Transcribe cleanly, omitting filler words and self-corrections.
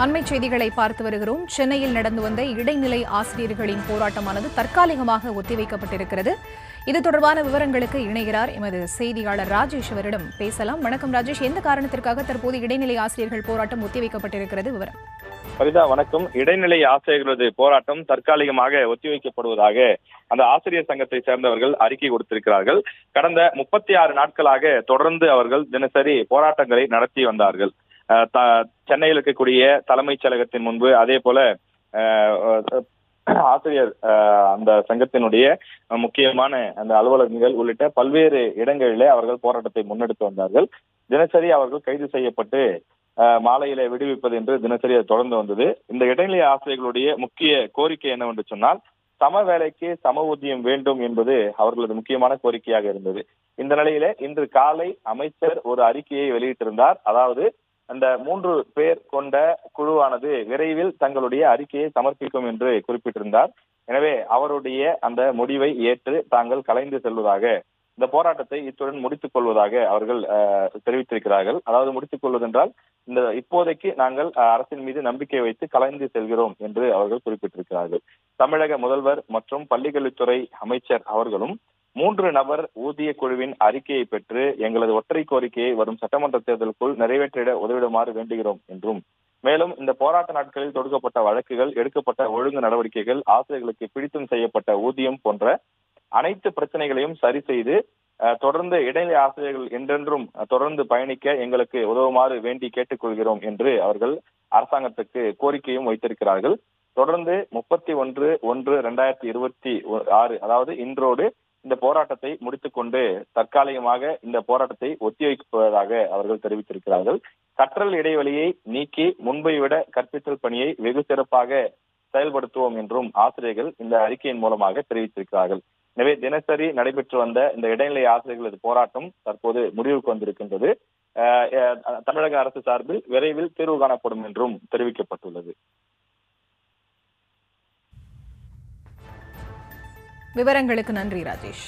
அண்மை செய்திகளை பார்த்து வருகிறோம். சென்னையில் நடந்து வந்த இடைநிலை ஆசிரியர்களின் போராட்டமானது தற்காலிகமாக ஒத்திவைக்கப்பட்டிருக்கிறது. இது தொடர்பான விவரங்களுக்கு இணைகிறார் எமது செய்தியாளர் ராஜேஷ். அவரிடம் பேசலாம். வணக்கம் ராஜேஷ், எந்த காரணத்திற்காக தற்போது இடைநிலை ஆசிரியர்கள் போராட்டம் ஒத்திவைக்கப்பட்டிருக்கிறது? விவரம். பரிதா, வணக்கம். இடைநிலை ஆசிரியர்களது போராட்டம் தற்காலிகமாக ஒத்திவைக்கப்படுவதாக அந்த ஆசிரியர் சங்கத்தை சேர்ந்தவர்கள் அறிக்கை கொடுத்திருக்கிறார்கள். கடந்த 36 நாட்களாக தொடர்ந்து அவர்கள் தினசரி போராட்டங்களை நடத்தி வந்தார்கள். சென்னையில் இருக்கக்கூடிய தலைமைச் செயலகத்தின் முன்பு, அதே போல ஆசிரியர் அந்த சங்கத்தினுடைய முக்கியமான அந்த அலுவலகங்கள் உள்ளிட்ட பல்வேறு இடங்களிலே அவர்கள் போராட்டத்தை முன்னெடுத்து வந்தார்கள். தினசரி அவர்கள் கைது செய்யப்பட்டு மாலையிலே விடுவிப்பது என்று தினசரி அது தொடர்ந்து வந்தது. இந்த இடைநிலை ஆசிரியர்களுடைய முக்கிய கோரிக்கை என்னவென்று சொன்னால், சம வேலைக்கு சம ஊதியம் வேண்டும் என்பது அவர்களது முக்கியமான கோரிக்கையாக இருந்தது. இந்த நிலையில இன்று காலை அமைச்சர் ஒரு அறிக்கையை வெளியிட்டிருந்தார். அதாவது, அந்த 3 பேர் கொண்ட குழுவானது விரைவில் தங்களுடைய அறிக்கையை சமர்ப்பிக்கும் என்று குறிப்பிட்டிருந்தார். எனவே அவருடைய அந்த முடிவை ஏற்று தாங்கள் கலைந்து செல்வதாக, இந்த போராட்டத்தை இத்துடன் முடித்துக் கொள்வதாக அவர்கள் தெரிவித்திருக்கிறார்கள். அதாவது, முடித்துக் கொள்வதென்றால் இப்போதைக்கு நாங்கள் அரசின் மீது நம்பிக்கை வைத்து கலைந்து செல்கிறோம் என்று அவர்கள் குறிப்பிட்டிருக்கிறார்கள். தமிழக முதல்வர் மற்றும் பள்ளிக்கல்வித்துறை அமைச்சர் அவர்களும் 3 நபர் ஊதிய குழுவின் அறிக்கையை பெற்று எங்களது ஒற்றை கோரிக்கையை வரும் சட்டமன்ற தேர்தலுக்குள் நிறைவேற்றிட உதவிடுமாறு வேண்டுகிறோம் என்றும், மேலும் இந்த போராட்ட நாட்களில் தொடுக்கப்பட்ட வழக்குகள், எடுக்கப்பட்ட ஒழுங்கு நடவடிக்கைகள், ஆசிரியர்களுக்கு பிடித்தம் செய்யப்பட்ட ஊதியம் போன்ற அனைத்து பிரச்சனைகளையும் சரி செய்து தொடர்ந்து இடைநிலை ஆசிரியர்கள் என்றென்றும் தொடர்ந்து பயணிக்க எங்களுக்கு உதவுமாறு வேண்டி கேட்டுக்கொள்கிறோம் என்று அவர்கள் அரசாங்கத்துக்கு கோரிக்கையும் வைத்திருக்கிறார்கள். தொடர்ந்து 31/1/2026, அதாவது இன்றோடு இந்த போராட்டத்தை முடித்துக் கொண்டு தற்காலிகமாக இந்த போராட்டத்தை ஒத்திவைப்பதாக அவர்கள் தெரிவித்திருக்கிறார்கள். கற்றல் இடைவெளியை நீக்கி முன்பை விட கற்பித்தல் பணியை வெகு சிறப்பாக செயல்படுத்துவோம் என்றும் ஆசிரியர்கள் இந்த அறிக்கையின் மூலமாக தெரிவித்திருக்கிறார்கள். எனவே தினசரி நடைபெற்று வந்த இந்த இடைநிலை ஆசிரியர்களது போராட்டம் தற்போது முடிவுக்கு வந்திருக்கின்றது. தமிழக அரசு சார்பில் விரைவில் தீர்வு காணப்படும் என்றும் தெரிவிக்கப்பட்டுள்ளது. விவரங்களுக்கு நன்றி ராஜேஷ்.